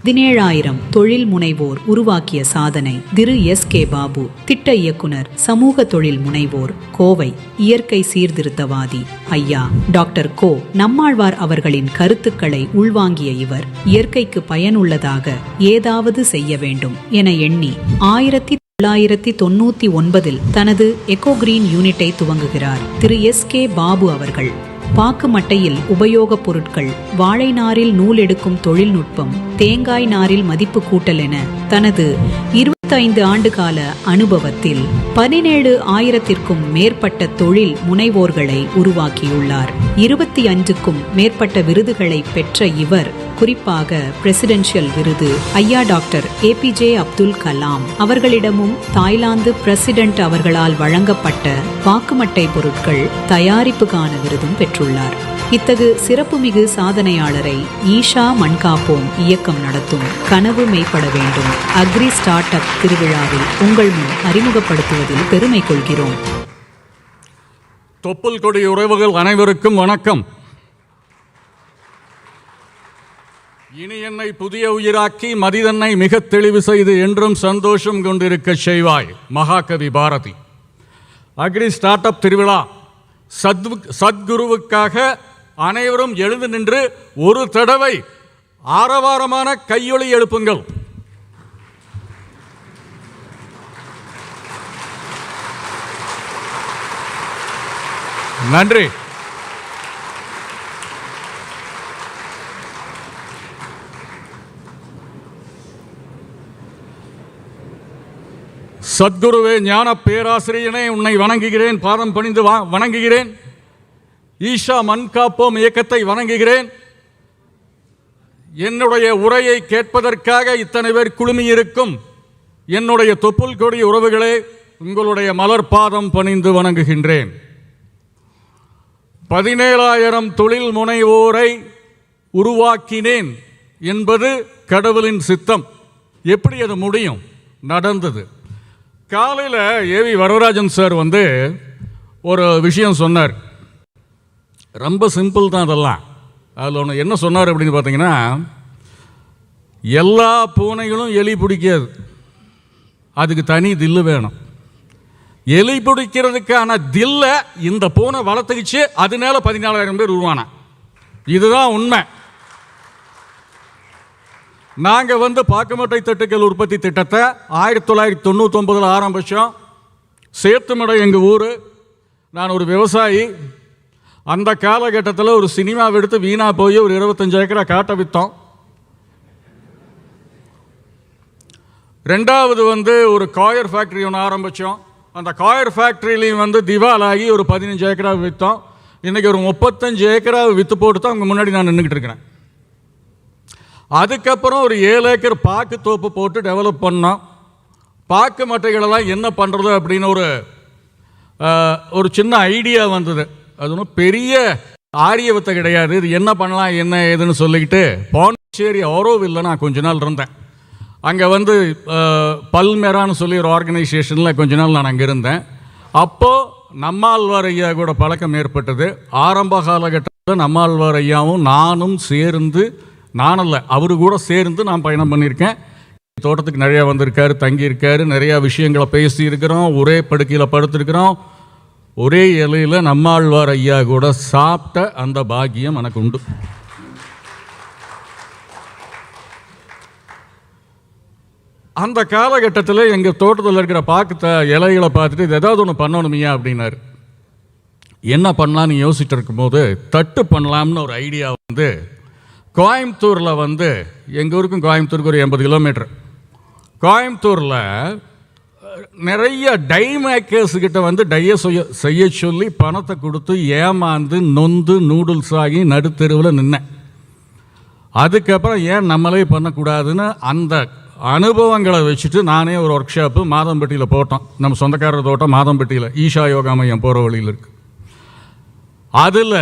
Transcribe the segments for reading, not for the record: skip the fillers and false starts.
17,000 தொழில் முனைவோர் உருவாக்கிய சாதனை திரு எஸ்.கே. பாபு. திட்ட இயக்குனர், சமூக தொழில் முனைவோர், கோவை. இயற்கை சீர்திருத்தவாதி ஐயா டாக்டர் கோ. நம்மாழ்வார் அவர்களின் கருத்துக்களை உள்வாங்கிய இவர் இயற்கைக்கு பயனுள்ளதாக ஏதாவது செய்ய வேண்டும் என எண்ணி 1999 தனது எக்கோ கிரீன் யூனிட்டை துவங்குகிறார் திரு எஸ்.கே. பாபு அவர்கள். பாக்கு மட்டையில் உபயோகப் பொருட்கள், வாழை நாரில் நூல் எடுக்கும் தொழில்நுட்பம், தேங்காய் நாரில் மதிப்பு கூட்டல் என தனது 25 ஆண்டு கால அனுபவத்தில் 17,000க்கும் மேற்பட்ட தொழில் முனைவோர்களை உருவாக்கியுள்ளார். 25க்கும் மேற்பட்ட விருதுகளை பெற்ற இவர் குறிப்பாக பிரசிடென்ஷியல் விருது ஐயா டாக்டர் ஏபிஜே அப்துல் கலாம் அவர்களிடமும் தாய்லாந்து பிரசிடென்ட் அவர்களால் வழங்கப்பட்ட வாக்குமட்டை பொருட்கள் தயாரிப்புக்கான விருதும் பெற்றுள்ளார். இத்தகு சிறப்புமிகு சாதனையாளரை ஈஷா மண்காப்போம் இயக்கம் நடத்தும் கனவு மெய்ப்பட வேண்டும் அக்ரி ஸ்டார்ட் அப் திருவிழாவில் உங்கள் முன் அறிமுகப்படுத்துவதில் பெருமை கொள்கிறோம். தொப்புள் கொடி உறவுகள் அனைவருக்கும் வணக்கம். இனி என்னை புதிய உயிராக்கி மதிதன்னை மிக தெளிவு செய்து என்றும் சந்தோஷம் கொண்டிருக்க செய்வாய் மகாகவி பாரதி. அக்ரி ஸ்டார்ட் அப் திருவிழா சத்குருவுக்காக அனைவரும் எழுந்து நின்று ஒரு தடவை ஆரவாரமான கையொலி எழுப்புங்கள். நன்றி. சத்குருவே, ஞான பேராசிரியனே, உன்னை வணங்குகிறேன், பாதம் பணிந்து வணங்குகிறேன். ஈஷா மண்காப்போம் இயக்கத்தை வணங்குகிறேன். என்னுடைய உரையை கேட்பதற்காக இத்தனை பேர் குழுமியிருக்கும் என்னுடைய தொப்புள் கொடி உறவுகளே, உங்களுடைய மலர் பாதம் பணிந்து வணங்குகின்றேன். 17,000 தொழில் முனைவோரை உருவாக்கினேன் என்பது கடவுளின் சித்தம். எப்படி அது முடியும்? நடந்தது. காலையில் ஏவி வரதராஜன் சார் ஒரு விஷயம் சொன்னார். ரொம்ப சிம்பிள் தான் அதெல்லாம். அதில் ஒன்று என்ன சொன்னார் அப்படின்னு பார்த்தீங்கன்னா, எல்லா பூனைகளும் எலி பிடிக்காது, அதுக்கு தனி தில்லு வேணும். எலி பிடிக்கிறதுக்கான தில்லை இந்த பூனை வளர்த்துக்கிச்சு, அதனால 14,000 பேர் உருவானா. இதுதான் உண்மை. நாங்கள் பாக்குமட்டை தட்டுக்கள் உற்பத்தி திட்டத்தை 1999 ஆரம்பித்தோம். சேத்துமடை எங்கள் ஊர். நான் ஒரு விவசாயி. அந்த காலகட்டத்தில் ஒரு சினிமாவை எடுத்து வீணாக போய் ஒரு 25 ஏக்கரா காட்ட விற்றோம். ரெண்டாவது ஒரு காயர் ஃபேக்ட்ரி ஒன்று ஆரம்பித்தோம். அந்த காயர் ஃபேக்ட்ரியிலையும் திவாலாகி ஒரு 15 ஏக்கரா விற்றோம். இன்றைக்கி ஒரு 35 ஏக்கரா விற்று போட்டு தான் அவங்க முன்னாடி நான் நின்றுக்கிட்டு இருக்கிறேன். அதுக்கப்புறம் ஒரு 7 ஏக்கர் பாக்கு தோப்பு போட்டு டெவலப் பண்ணோம். பாக்கு மட்டைகளெல்லாம் என்ன பண்ணுறது அப்படின்னு ஒரு சின்ன ஐடியா வந்தது. அது ஒன்றும் பெரிய ஆரியவத்தை கிடையாது. இது என்ன பண்ணலாம் என்ன ஏதுன்னு சொல்லிக்கிட்டு பாண்டிச்சேரி ஆரோவில்ல நான் கொஞ்ச நாள் இருந்தேன். அங்கே பல்மெரான்னு சொல்லி ஒரு ஆர்கனைசேஷனில் கொஞ்ச நாள் நான் அங்கே இருந்தேன். அப்போது நம்மாழ்வார் ஐயா கூட பழக்கம் ஏற்பட்டது. ஆரம்ப காலகட்டத்தில் நம்மாழ்வார் ஐயாவும் நானும் சேர்ந்து, நானல்ல அவரு கூட சேர்ந்து நான் பயணம் பண்ணியிருக்கேன். தோட்டத்துக்கு நிறையா வந்திருக்காரு, தங்கியிருக்காரு, நிறையா விஷயங்களை பேசியிருக்கிறோம், ஒரே படுக்கையில் படுத்திருக்கிறோம், ஒரே இலையில் நம்மாழ்வார் ஐயா கூட சாப்பிட்ட அந்த பாக்கியம் எனக்கு உண்டு. அந்த காலகட்டத்தில் எங்கள் தோட்டத்தில் இருக்கிற பாக்கு இலைகளை பார்த்துட்டு இது ஏதாவது ஒன்று பண்ணணுமையா அப்படின்னாரு. என்ன பண்ணலான்னு யோசிச்சுட்டு இருக்கும்போது தட்டு பண்ணலாம்னு ஒரு ஐடியா கோயம்புத்தூரில் எங்கள் ஊருக்கும் கோயம்புத்தூருக்கு ஒரு 80 கிலோமீட்டர். கோயம்புத்தூரில் நிறைய டை மேக்கர்ஸ்கிட்ட டையை செய்ய சொல்லி பணத்தை கொடுத்து ஏமாந்து நொந்து நூடுல்ஸ் ஆகி நடுத்தெருவில் நின்னேன். அதுக்கப்புறம் ஏன் நம்மளே பண்ணக்கூடாதுன்னு அந்த அனுபவங்களை வச்சுட்டு நானே ஒரு ஒர்க் ஷாப்பு மாதம்பட்டியில் போட்டோம். நம்ம சொந்தக்காரர் தோட்டம் மாதம்பட்டியில் ஈஷா யோகா மையம் போகிற வழியில் இருக்குது. அதில்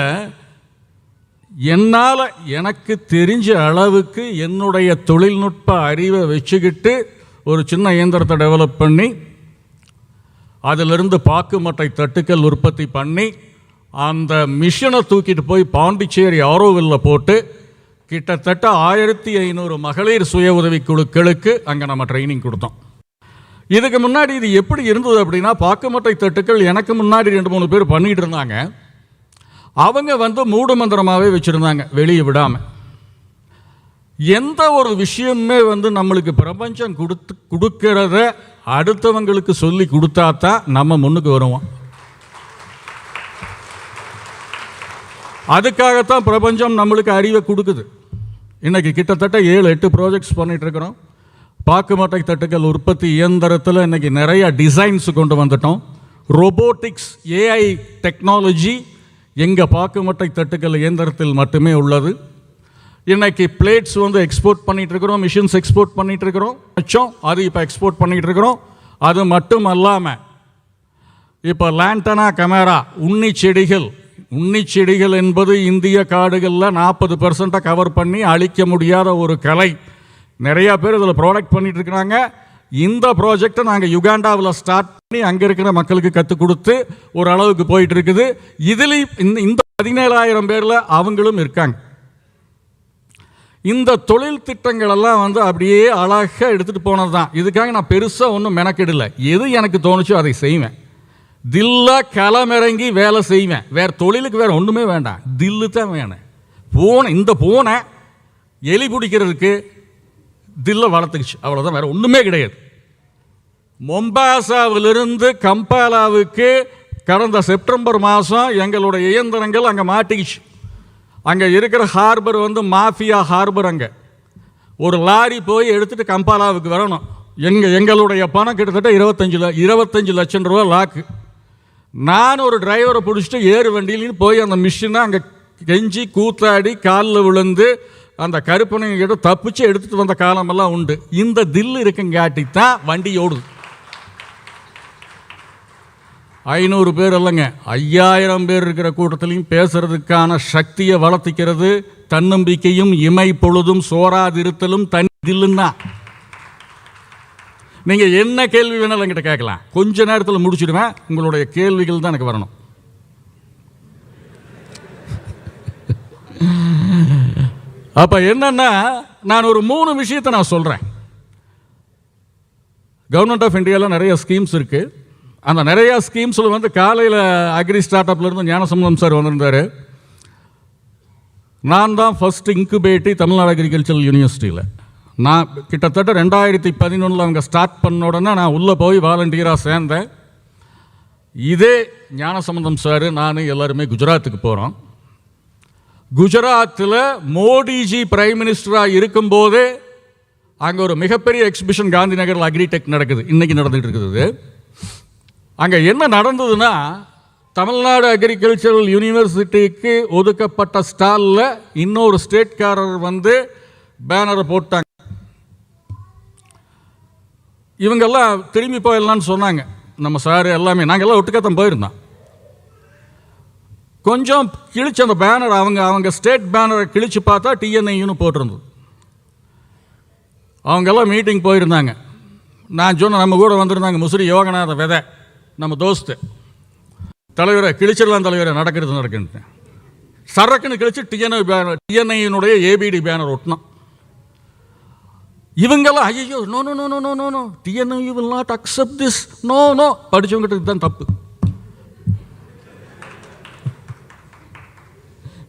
என்னால் எனக்கு தெரிஞ்ச அளவுக்கு என்னுடைய தொழில்நுட்ப அறிவை வச்சுக்கிட்டு ஒரு சின்ன இயந்திரத்தை டெவலப் பண்ணி அதிலிருந்து பாக்கு மட்டை தட்டுக்கள் உற்பத்தி பண்ணி அந்த மிஷினை தூக்கிட்டு போய் பாண்டிச்சேரி ஆரோவில்ல போட்டு கிட்டத்தட்ட 1500 மகளிர் சுய உதவி குழுக்களுக்கு அங்கே நம்ம ட்ரைனிங் கொடுத்தோம். இதுக்கு முன்னாடி இது எப்படி இருந்தது அப்படின்னா, பாக்குமட்டை தட்டுக்கள் எனக்கு முன்னாடி 2-3 பேர் பண்ணிகிட்டு இருந்தாங்க. அவங்க மூடு மந்திரமாகவே வச்சுருந்தாங்க, வெளியே விடாமல். எந்த ஒரு விஷயமே நம்மளுக்கு பிரபஞ்சம் கொடுக்கிறத அடுத்தவங்களுக்கு சொல்லி கொடுத்தா தான் நம்ம முன்னுக்கு வருவோம். அதுக்காகத்தான் பிரபஞ்சம் நம்மளுக்கு அறிவை கொடுக்குது. இன்னைக்கு கிட்டத்தட்ட 7-8 ப்ராஜெக்ட்ஸ் பண்ணிட்டு இருக்கிறோம். பாக்குமட்டை தட்டுக்கள் உற்பத்தி இயந்திரத்தில் இன்னைக்கு நிறைய டிசைன்ஸ் கொண்டு வந்துட்டோம். ரோபோட்டிக்ஸ், ஏஐ டெக்னாலஜி எங்கள் பாக்குமட்டை தட்டுக்கள் இயந்திரத்தில் மட்டுமே உள்ளது. இன்னைக்கு பிளேட்ஸ் எக்ஸ்போர்ட் பண்ணிட்டு இருக்கிறோம், மிஷின்ஸ் எக்ஸ்போர்ட் பண்ணிட்டு இருக்கிறோம், அது இப்போ எக்ஸ்போர்ட் பண்ணிட்டு இருக்கிறோம். அது மட்டும் அல்லாமல் இப்போ லேண்டனா கேமரா, உண்ணி செடிகள் என்பது இந்திய காடுகளில் 40% கவர் பண்ணி அழிக்க முடியாத ஒரு கலை. நிறையா பேர் இதில் ப்ராடக்ட் பண்ணிட்டு இருக்கிறாங்க. இந்த ப்ராஜெக்டை நாங்கள் யுகாண்டாவில் ஸ்டார்ட் பண்ணி அங்கே இருக்கிற மக்களுக்கு கற்றுக் கொடுத்து ஒரு அளவுக்கு போயிட்டு இருக்குது. இதுலேயும் இந்த 17,000 பேரில் அவங்களும் இருக்காங்க. இந்த தொழில் திட்டங்கள் எல்லாம் அப்படியே அழகாக எடுத்துகிட்டு போனது தான். இதுக்காக நான் பெருசாக ஒன்றும் மெனக்கெடலை. எது எனக்கு தோணுச்சோ அதை செய்வேன். தில்லா களமிறங்கி வேலை செய்வேன். வேறு தொழிலுக்கு வேறு ஒன்றுமே வேண்டாம், தில்லு தான் வேணும். இந்த பூனை எலி பிடிக்கிறதுக்கு தில்லை வளர்த்துக்குச்சு, அவ்வளோதான், வேறு ஒன்றுமே கிடையாது. மொம்பாசாவிலிருந்து கம்பாலாவுக்கு கடந்த செப்டம்பர் மாதம் எங்களுடைய இயந்திரங்கள் அங்கே மாட்டிக்கிச்சு. அங்கே இருக்கிற ஹார்பர் மாஃபியா ஹார்பர். அங்கே ஒரு லாரி போய் எடுத்துகிட்டு கம்பாலாவுக்கு வரணும். எங்களுடைய பணம் கிட்டத்தட்ட 25 லட்சம் ரூபா லாக்கு. நான் ஒரு டிரைவரை பிடிச்சிட்டு ஏறு வண்டியிலும் போய் அந்த மிஷினை அங்கே கெஞ்சி கூத்தாடி காலில் விழுந்து அந்த கருப்பனைங்கிட்ட தப்பிச்சு எடுத்துகிட்டு வந்த காலமெல்லாம் உண்டு. இந்த தில்லு இருக்குங்காட்டி தான் வண்டி ஓடுது. 500 பேர் இல்லைங்க, 5000 பேர் இருக்கிற கூட்டத்திலையும் பேசுறதுக்கான சக்தியை வளர்த்திக்கிறது தன்னம்பிக்கையும் இமை பொழுதும் சோராதிருத்தலும் தனி தில்லுன்னா. நீங்கள் என்ன கேள்வி வேணாலும் என்கிட்ட கேட்கலாம், கொஞ்ச நேரத்தில் முடிச்சுடுவேன். உங்களுடைய கேள்விகள் தான் எனக்கு வரணும். அப்போ என்னன்னா, நான் ஒரு 3 விஷயத்தை நான் சொல்கிறேன். கவர்மெண்ட் ஆஃப் இந்தியாவில் நிறைய ஸ்கீம்ஸ் இருக்குது. அந்த நிறையா ஸ்கீம்ஸில் காலையில் அக்ரி ஸ்டார்ட் அப்லேருந்து ஞானசம்பந்தம் சார் வந்திருந்தார். நான் தான் ஃபஸ்ட் இன்குபேட்டி தமிழ்நாடு அக்ரிகல்ச்சரல் யூனிவர்சிட்டியில். நான் கிட்டத்தட்ட 2011 அவங்க ஸ்டார்ட் பண்ண உடனே நான் உள்ளே போய் வாலண்டியராக சேர்ந்தேன். இதே ஞானசம்பந்தம் சார் நான் எல்லாருமே குஜராத்துக்கு போகிறோம். குஜராத்தில் மோடிஜி பிரைம் மினிஸ்டராக இருக்கும்போதே அங்கே ஒரு மிகப்பெரிய எக்ஸிபிஷன் காந்தி நகரில் அக்ரிடெக் நடக்குது, இன்றைக்கி நடந்துகிட்டு இருக்குது. அங்கே என்ன நடந்ததுன்னா, தமிழ்நாடு அக்ரிகல்ச்சரல் யூனிவர்சிட்டிக்கு ஒதுக்கப்பட்ட ஸ்டாலில் இன்னொரு ஸ்டேட்காரர் பேனரை போட்டாங்க. இவங்கெல்லாம் திரும்பி போயிடலான்னு சொன்னாங்க. நம்ம சார் எல்லாமே நாங்கள்லாம் ஒட்டுக்கத்தான் போயிருந்தோம். கொஞ்சம் கிழிச்சு அந்த பேனர் அவங்க ஸ்டேட் பேனரை கிழிச்சு பார்த்தா டிஎன்ஐன்னு போட்டிருந்தது. அவங்கெல்லாம் மீட்டிங் போயிருந்தாங்க. நான் சொன்ன நம்ம கூட வந்திருந்தாங்க முசிறி யோகநாத விதை, நம்ம தோஸ்து. தலைவரை கிழிச்சிடலாம் தலைவரை, நடக்குது சரக்குன்னு கிழிச்சு டிஎன்ஐனுடைய ஏபிடி பேனர் ஒட்டினோம். இவங்கெல்லாம் ஐயோ no no no no no no TNI will not accept this, no no. படித்தவங்கிட்ட இதுதான் தப்பு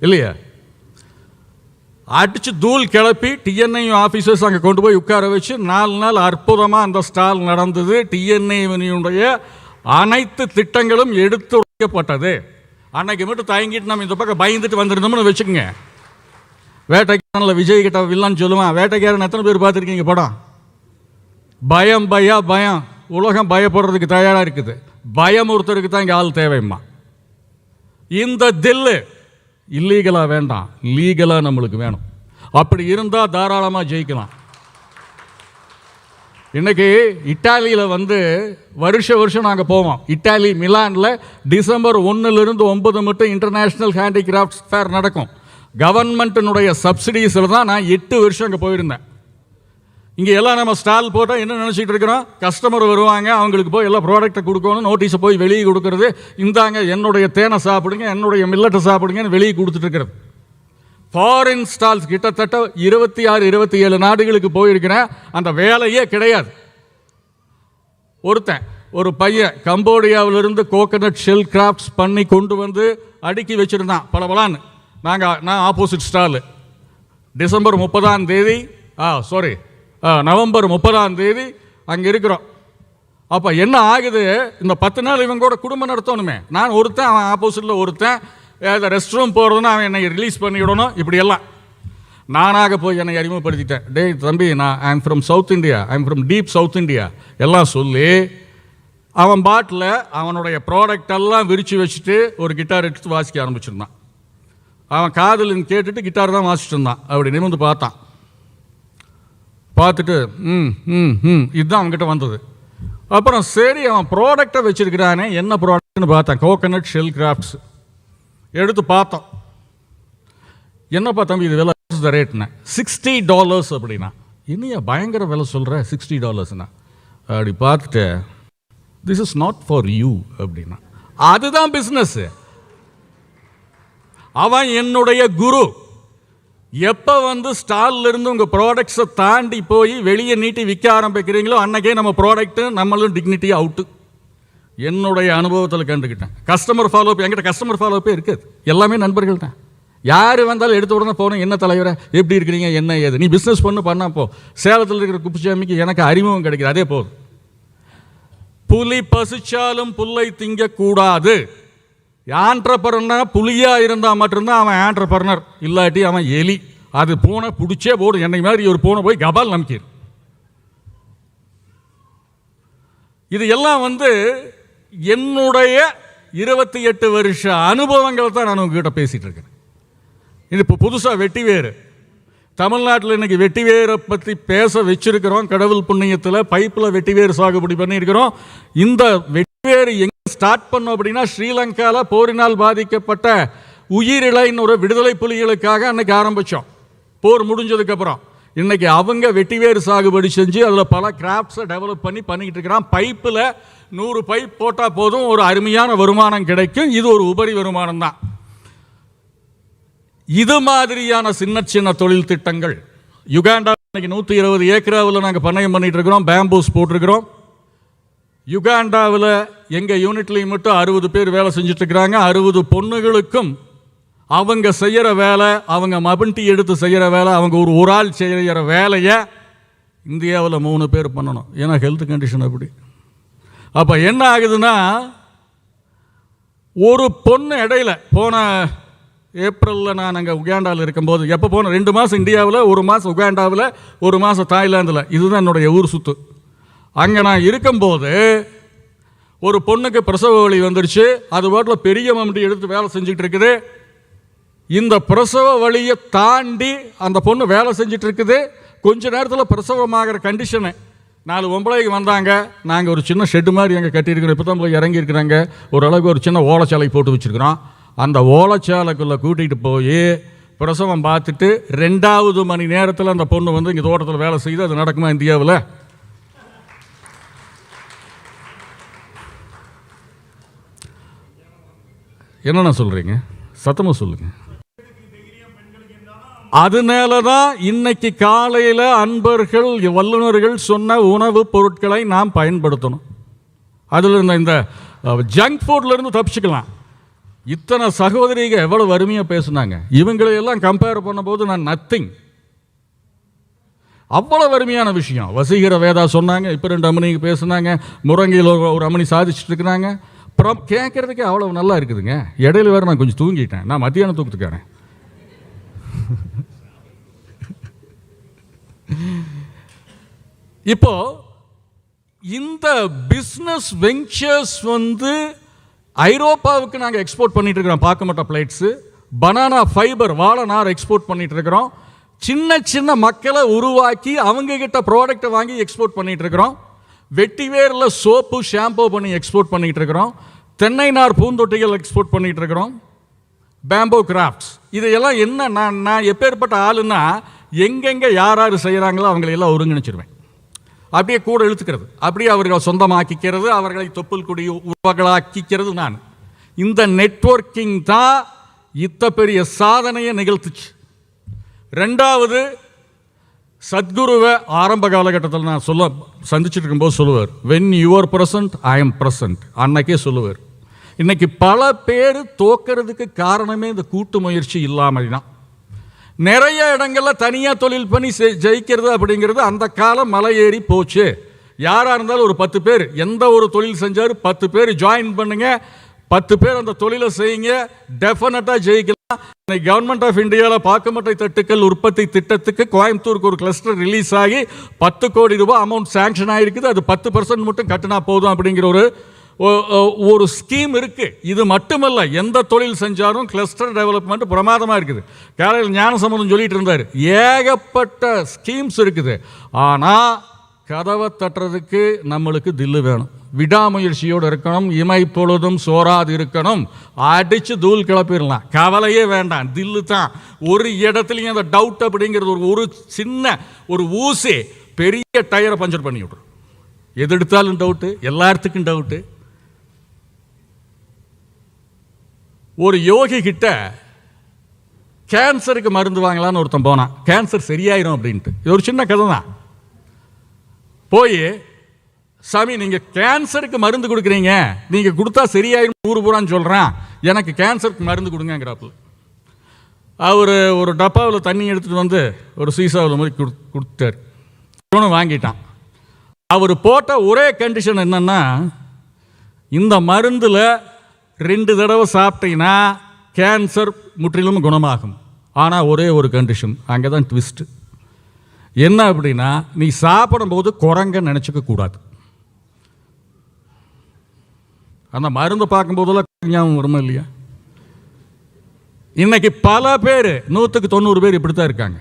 இல்லையா? அடிச்சு தூள் கிளப்பி டிஎன்ஐ ஆஃபீஸர்ஸ் அங்கே கொண்டு போய் உட்கார வச்சு 4 நாள் அற்புதமாக அந்த ஸ்டால் நடந்தது. டிஎன்ஐனுடைய அனைத்து திட்டங்களும் எடுத்து உடைக்கப்பட்டது. அன்னைக்கு மட்டும் தயங்கிட்டு நம்ம இந்த பக்கம் பயந்துட்டு வந்துருந்தோம்னு வச்சுக்கோங்க. வேட்டைக்காரனில் விஜய் கிட்ட வில்லான்னு சொல்லுவான். வேட்டைக்காரன் எத்தனை பேர் பார்த்துருக்கீங்க படம்? பயம் பயம், உலகம் பயப்படுறதுக்கு தயாராக இருக்குது. பயம் ஒருத்தருக்கு தான் இங்கே ஆள் தேவைம்மா. இந்த தில்லு இல்லீகலாக வேண்டாம், லீகலாக நம்மளுக்கு வேணும். அப்படி இருந்தால் தாராளமாக ஜெயிக்கலாம். இன்றைக்கி இட்டாலியில் வருஷம் நாங்கள் போவோம். இட்டாலி மிலானில் டிசம்பர் 1லிருந்து 9 மட்டும் இன்டர்நேஷ்னல் ஹேண்டிகிராஃப்ட்ஸ் ஃபேர் நடக்கும். கவர்மெண்ட்டினுடைய சப்சிடிஸில் தான் நான் 8 வருஷம் அங்கே போயிருந்தேன். இங்கே எல்லாம் நம்ம ஸ்டால் போட்டால் என்ன நினச்சிட்டு இருக்கிறோம், கஸ்டமர் வருவாங்க, அவங்களுக்கு போய் எல்லாம் ப்ராடக்டை கொடுக்கணும், நோட்டீஸை போய் வெளியே கொடுக்கறது, இந்தாங்க என்னுடைய தேனை சாப்பிடுங்க, என்னுடைய மில்லட்டை சாப்பிடுங்கன்னு வெளியே கொடுத்துட்டு இருக்கிறது. ஃபாரின் ஸ்டால்ஸ் கிட்டத்தட்ட 26-27 நாடுகளுக்கு போயிருக்கிறேன். அந்த வேலையே கிடையாது. ஒரு பையன் கம்போடியாவிலிருந்து கோகனட் ஷெல் கிராஃப்ட்ஸ் பண்ணி கொண்டு வந்து அடுக்கி வச்சுருந்தான் பலபலான்னு. நான் ஆப்போசிட் ஸ்டாலு. டிசம்பர் 30ஆம் தேதி நவம்பர் 30ஆம் தேதி அங்கே இருக்கிறோம். அப்போ என்ன ஆகுது, இந்த 10 நாள் இவங்க கூட குடும்பம் நடத்தணுமே. நான் ஒருத்தன், அவன் ஆப்போசிட்டில் ஒருத்தன். ரெஸ்ட் ரூம் போகிறதுன்னா அவன் என்னை ரிலீஸ் பண்ணிவிடணும். இப்படியெல்லாம் நானாக போய் என்னை அறிமுகப்படுத்திட்டேன். டேய் தம்பி, நான் I am from south India, I am from deep south India எல்லாம் சொல்லி அவன் பாட்டில் அவனுடைய ப்ராடக்ட் எல்லாம் விரித்து வச்சுட்டு ஒரு கிட்டார் எடுத்து வாசிக்க ஆரம்பிச்சிருந்தான். அவன் காதில் கேட்டுட்டு கிட்டார் தான் வாசிச்சுட்டு இருந்தான். அப்படி நிமிர்ந்து பார்த்துட்டு இதுதான் அவன்கிட்ட வந்தது. அப்புறம் சரி, அவன் ப்ராடக்டை வச்சுருக்கிறானே, என்ன ப்ராடக்ட்னு பார்த்தேன். கோகனட் ஷெல் கிராஃப்ட்ஸ் எடுத்து பார்த்தோம். என்னப்பா தம்பி இது விலை ரேட்னா $60 அப்படின்னா. இன்னையா பயங்கர விலை சொல்கிற, $60 அப்படி பார்த்துட்டு this is not for you அப்படின்னா. அதுதான் பிஸ்னஸ். அவன் என்னுடைய குரு. எப்போ ஸ்டால்ல இருந்து உங்கள் ப்ராடக்ட்ஸை தாண்டி போய் வெளியே நீட்டி விற்க ஆரம்பிக்கிறீங்களோ அன்னைக்கே நம்ம ப்ராடக்ட்டு நம்மளும் டிக்னிட்டி அவுட்டு. என்னுடைய அனுபவத்தில் கண்டுக்கிட்டேன். கஸ்டமர் ஃபாலோஅப், என்கிட்ட கஸ்டமர் ஃபாலோஅப்பே இருக்காது. எல்லாமே நண்பர்கள் தான். யார் வந்தாலும் எடுத்த உடனே போனோம், என்ன தலைவரை எப்படி இருக்கிறீங்க, என்ன ஏது, நீ பிஸ்னஸ் பண்ணா போ. சேலத்தில் இருக்கிற குப்புச்சாமிக்கு எனக்கு அறிமுகம் கிடைக்குது, அதே போதும். புலி பசிச்சாலும் புல்லை திங்கக்கூடாது. ஆண்டர்பிரனர் புலியா இருந்தால் மட்டும்தான் அவன் ஆண்டர்பிரனர், இல்லாட்டி அவன் எலி. அது பூனை பிடிச்சே போடும். என்னை மாதிரி ஒரு பூனை போய் கபால் நம்பிக்கிற. இது எல்லாம் என்னுடைய 28 வருஷ அனுபவங்களை தான் நான் உங்ககிட்ட பேசிட்டு இருக்கேன். இது இப்போ புதுசாக வெட்டிவேறு. தமிழ்நாட்டில் இன்னைக்கு வெட்டிவேரை பற்றி பேச வச்சிருக்கிறோம். கடவுள் புண்ணியத்தில் பைப்பில் வெட்டிவேறு சாகுபடி பண்ணியிருக்கிறோம். இந்த வெட்டிவேறு எங்கே ஸ்டார்ட் பண்ணோம் அப்படின்னா, ஸ்ரீலங்காவில் போரினால் பாதிக்கப்பட்ட உயிரிழைன்னு ஒரு விடுதலை புலிகளுக்காக அன்னைக்கு ஆரம்பித்தோம். போர் முடிஞ்சதுக்கப்புறம் இன்னைக்கு அவங்க வெட்டிவேறு சாகுபடி செஞ்சு அதில் பல கிராஃப்ட்ஸை டெவலப் பண்ணிக்கிட்டு இருக்கிறான். பைப்பில் 100 பைப் போட்டால் போதும், ஒரு அருமையான வருமானம் கிடைக்கும். இது ஒரு உபரி வருமானம் தான். இது மாதிரியான சின்ன தொழில் திட்டங்கள் யுகாண்டா இன்னைக்கு 120 ஏக்கராவில் நாங்கள் பண்ணையம் பண்ணிட்டு இருக்கிறோம். பேம்பூஸ் போட்டிருக்கிறோம். யுகாண்டாவில் எங்கள் யூனிட்லையும் மட்டும் 60 பேர் வேலை செஞ்சுட்டு இருக்கிறாங்க. 60 பொண்ணுகளுக்கும் அவங்க செய்கிற வேலை, அவங்க மபண்டி எடுத்து செய்கிற வேலை, அவங்க ஒரு ஆள் செய்கிற வேலையை இந்தியாவில் 3 பேர் பண்ணணும். ஏன்னா ஹெல்த் கண்டிஷன் அப்படி. அப்போ என்ன ஆகுதுன்னா, ஒரு பொண்ணு இடையில போன ஏப்ரலில் நான் அங்கே உகாண்டாவில் இருக்கும்போது, எப்போ போன 2 மாதம் இந்தியாவில், 1 மாதம் உகாண்டாவில், 1 மாதம் தாய்லாந்தில். இதுதான் என்னுடைய ஊர் சுற்று. அங்கே நான் இருக்கும்போது ஒரு பொண்ணுக்கு பிரசவ வலி வந்துருச்சு. அது பாட்டில் பெரிய மம்டி எடுத்து வேலை செஞ்சுட்டு இருக்குது. இந்த பிரசவ வலியை தாண்டி அந்த பொண்ணு வேலை செஞ்சுட்டு இருக்குது. கொஞ்ச நேரத்தில் பிரசவமாகிற கண்டிஷனு. 4 பொம்பளைக்கு வந்தாங்க. நாங்கள் ஒரு சின்ன ஷெட்டு மாதிரி அங்கே கட்டியிருக்கிறோம். இப்போ தான் போய் இறங்கியிருக்கிறாங்க. ஓரளவுக்கு ஒரு சின்ன ஓலைச்சாலை போட்டு வச்சுருக்கிறோம். அந்த ஓலைச்சாலைக்குள்ளே கூட்டிகிட்டு போய் பிரசவம் பார்த்துட்டு 2வது மணி நேரத்தில் அந்த பொண்ணு இங்கே தோட்டத்தில் வேலை செய்து. அது நடக்குமா இந்தியாவில்? என்னென்ன சொல்கிறீங்க? சத்தமாக சொல்லுங்கள். அதனால தான் இன்னைக்கு காலையில் அன்பர்கள் வல்லுநர்கள் சொன்ன உணவுப் பொருட்களை நாம் பயன்படுத்தணும். அதில் இந்த ஜங்க் ஃபுட்லேருந்து தப்பிச்சுக்கலாம். இத்தனை சகோதரிகள் எவ்வளவு அருமையாக பேசுனாங்க. இவங்களையெல்லாம் கம்பேர் பண்ணும்போது நான் நத்திங். அவ்வளோ அருமையான விஷயம். வசீகர வேதா சொன்னாங்க. இப்போ 2 அம்மனிக்கு பேசுனாங்க. முரங்கியில் ஒரு அம்மனி சாதிச்சுட்டு இருக்கிறாங்க. அப்புறம் கேட்குறதுக்கே அவ்வளோ நல்லா இருக்குதுங்க. இடையில வேறு நான் கொஞ்சம் தூங்கிட்டேன். நான் மத்தியானம் தூக்கத்துக்காரன். இப்போ இந்த பிஸ்னஸ் வெஞ்சர்ஸ் ஐரோப்பாவுக்கு நாங்கள் எக்ஸ்போர்ட் பண்ணிட்டு இருக்கிறோம். பாக்கமட்ட பிளேட்ஸு, பனானா ஃபைபர், வாழை நார் எக்ஸ்போர்ட் பண்ணிட்டு இருக்கிறோம். சின்ன மக்களை உருவாக்கி அவங்க கிட்ட ப்ராடக்டை வாங்கி எக்ஸ்போர்ட் பண்ணிட்டு இருக்கிறோம். வெட்டிவேரில் சோப்பு ஷாம்பு பண்ணி எக்ஸ்போர்ட் பண்ணிட்டு இருக்கிறோம். தென்னை நார் பூந்தொட்டிகள் எக்ஸ்போர்ட் பண்ணிட்டு இருக்கிறோம். பேம்போ கிராஃப்ட்ஸ். இதையெல்லாம் என்ன, நான் எப்பேற்பட்ட ஆளுன்னா, எங்கெங்கே யார் செய்கிறாங்களோ அவங்களையெல்லாம் ஒருங்கிணைச்சிருவேன். அப்படியே கூட இழுத்துக்கிறது, அப்படியே அவர்களை சொந்தமாக்கிக்கிறது, அவர்களை தொப்புள் கொடி உருவங்களாக்கிக்கிறது. நான் இந்த நெட்வொர்க்கிங் தான் இத்த பெரிய சாதனையை நிகழ்த்துச்சு. ரெண்டாவது, சத்குருவை ஆரம்ப காலகட்டத்தில் நான் சந்திச்சுட்டு இருக்கும்போது சொல்லுவார், when your present I am present. அன்னைக்கே சொல்லுவார். இன்றைக்கி பல பேர் தோக்கிறதுக்கு காரணமே இந்த கூட்டு முயற்சி இல்லாமல் தான். நிறைய இடங்களில் தனியாக தொழில் பண்ணி ஜெயிக்கிறது அப்படிங்கிறது அந்த காலம் மலை ஏறி போச்சு. யாராக இருந்தாலும் ஒரு 10 பேர் எந்த ஒரு தொழில் செஞ்சார், 10 பேர் ஜாயின் பண்ணுங்க, 10 பேர் அந்த தொழிலை செய்யுங்க, டெஃபினட்டாக ஜெயிக்கலாம். இன்னைக்கு கவர்மெண்ட் ஆஃப் இந்தியாவில் பாக்குமட்டை தட்டுக்கள் உற்பத்தி திட்டத்துக்கு கோயம்புத்தூருக்கு ஒரு கிளஸ்டர் ரிலீஸ் ஆகி 10 கோடி ரூபாய் அமௌண்ட் சாங்ஷன் ஆகிருக்குது. அது 10% மட்டும் கட்டினா போதும் அப்படிங்கிற ஒரு ஸ்கீம் இருக்குது. இது மட்டுமல்ல, எந்த தொழில் செஞ்சாலும் கிளஸ்டர் டெவலப்மெண்ட் பிரமாதமாக இருக்குது. காலையில் ஞானசம்பந்தம் சொல்லிட்டு இருந்தார், ஏகப்பட்ட ஸ்கீம்ஸ் இருக்குது. ஆனால் கதவை தட்டுறதுக்கு நம்மளுக்கு தில்லு வேணும், விடாமுயற்சியோடு இருக்கணும், இமை பொழுதும் சோறாது இருக்கணும். அடித்து தூள் கிளப்பிடலாம், கவலையே வேண்டாம், தில்லு தான். ஒரு இடத்துலையும் அந்த டவுட் அப்படிங்கிறது ஒரு சின்ன ஒரு ஊசி பெரிய டயரை பஞ்சர் பண்ணி விட்ரும். எது எடுத்தாலும் டவுட்டு, எல்லாத்துக்கும் டவுட்டு. ஒரு யோகி கிட்ட கேன்சருக்கு மருந்து வாங்கலான்னு ஒருத்தன் போனான், கேன்சர் சரியாயிரும் அப்படின்ட்டு. இது ஒரு சின்ன கதை தான். போய், சாமி நீங்கள் கேன்சருக்கு மருந்து கொடுக்குறீங்க, நீங்கள் கொடுத்தா சரியாயிரும் ஊர் பூரான்னு சொல்கிறேன், எனக்கு கேன்சருக்கு மருந்து கொடுங்கிறாப்புல. அவர் ஒரு டப்பாவில் தண்ணி எடுத்துகிட்டு வந்து ஒரு சீசாவில் மாதிரி கொடுத்தார். இவனும் வாங்கிட்டான். அவர் போட்ட ஒரே கண்டிஷன் என்னன்னா, இந்த மருந்தில் 2 தடவை சாப்பிட்டீங்கன்னா கேன்சர் முற்றிலும் குணமாகும். ஆனால் ஒரே ஒரு கண்டிஷன், அங்கே தான் ட்விஸ்ட்டு. என்ன அப்படின்னா, நீ சாப்பிடும்போது குரங்க நினச்சிக்க கூடாது. அந்த மருந்து பார்க்கும்போதெல்லாம் ஞாபகம் வருமா இல்லையா? இன்னைக்கு பல பேர் 100க்கு 90 பேர் இப்படி தான் இருக்காங்க.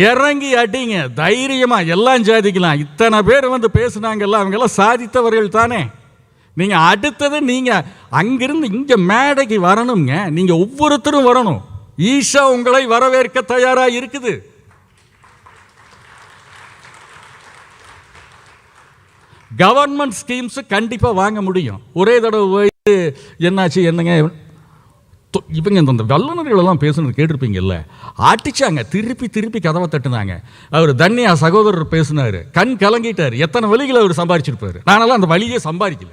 இறங்கி அடிங்க, தைரியமாக எல்லாம் சாதிக்கலாம். இத்தனை பேர் வந்து பேசுனாங்கல்ல, அவங்கெல்லாம் சாதித்தவர்கள் தானே. நீங்கள் அடுத்தது நீங்கள் அங்கிருந்து இங்கே மேடைக்கு வரணுங்க. நீங்கள் ஒவ்வொருத்தரும் வரணும். ஈஷா உங்களை வரவேற்க தயாராக இருக்குது. கவர்மெண்ட் ஸ்கீம்ஸ் கண்டிப்பாக வாங்க முடியும். ஒரே தடவை போய் என்னாச்சு என்னங்க இவங்க இந்த வல்லுநர்களெல்லாம் பேசுனது கேட்டிருப்பீங்கல்ல, அடிச்சாங்க, திருப்பி திருப்பி கதவை தட்டுனாங்க. அவர் தன்யா சகோதரர் பேசினார், கண் கலங்கிட்டார். எத்தனை வழிகளை அவர் சம்பாதிச்சிருப்பார். நானெல்லாம் அந்த வழியே சம்பாதிக்கல,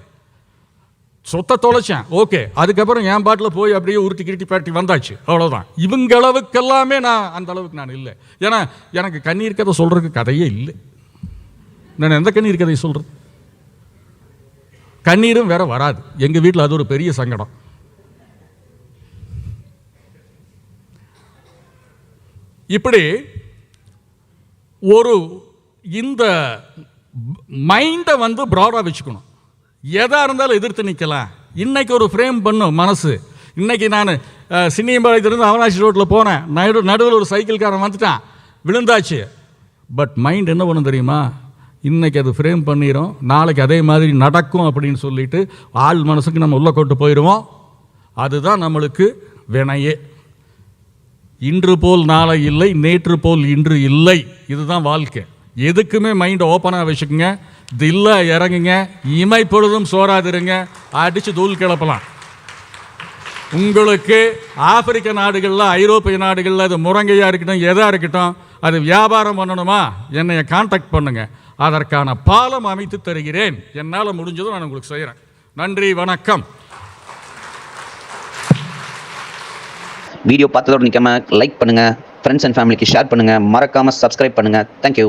சொத்தை தொலைச்சேன். ஓகே, அதுக்கப்புறம் என் பாட்டில் போய் அப்படியே உருட்டி கிருட்டி பாட்டி வந்தாச்சு, அவ்வளோதான். இவங்க அளவுக்கெல்லாமே நான் அந்த அளவுக்கு நான் இல்லை. ஏன்னா எனக்கு கண்ணீர் கதை சொல்கிறதுக்கு கதையே இல்லை. நான் எந்த கண்ணீர் கதையை சொல்கிறது? கண்ணீரும் வேற வராது. எங்கள் வீட்டில் அது ஒரு பெரிய சங்கடம். இப்படி ஒரு இந்த மைண்டை வந்து ப்ராடாக வச்சுக்கணும். எதாக இருந்தாலும் எதிர்த்து நிற்கலாம். இன்றைக்கி ஒரு ஃப்ரேம் பண்ணும் மனசு. இன்றைக்கி நான் சின்னியம்பாளையத்திலிருந்து அவனாசி ரோட்டில் போனேன், நடுவில் ஒரு சைக்கிள்காரன் வந்துட்டான், விழுந்தாச்சு. பட் மைண்ட் என்ன பண்ணும் தெரியுமா? இன்றைக்கி அது ஃப்ரேம் பண்ணிடும், நாளைக்கு அதே மாதிரி நடக்கும் அப்படின்னு சொல்லிட்டு ஆள் மனசுக்கு நம்ம உள்ளே கொண்டு போயிடுவோம். அதுதான் நம்மளுக்கு வினையே. இன்று போல் நாளை இல்லை, நேற்று போல் இன்று இல்லை. இதுதான் வாழ்க்கை. எதுக்குமே மைண்டை ஓப்பனாக வச்சுக்கோங்க, தில்லா இறங்குங்க, இமை பொழுதும் சோறாதிருங்க, அடித்து தூள் கிளப்பலாம். உங்களுக்கு ஆப்பிரிக்க நாடுகளில், ஐரோப்பிய நாடுகளில் அது முருங்கையாக இருக்கட்டும், எதாக இருக்கட்டும், அது வியாபாரம் பண்ணணுமா, என்னை கான்டாக்ட் பண்ணுங்கள், அதற்கான பாலம் அமைத்து தருகிறேன். என்னால் முடிஞ்சதும் நான் உங்களுக்கு செய்கிறேன். நன்றி, வணக்கம். வீடியோ பார்த்ததோடு நிற்காம லைக் பண்ணுங்கள், ஃப்ரெண்ட்ஸ் அண்ட் ஃபேமிலிக்கு ஷேர் பண்ணுங்கள், மறக்காமல் சப்ஸ்கிரைப் பண்ணுங்கள். தேங்க்யூ.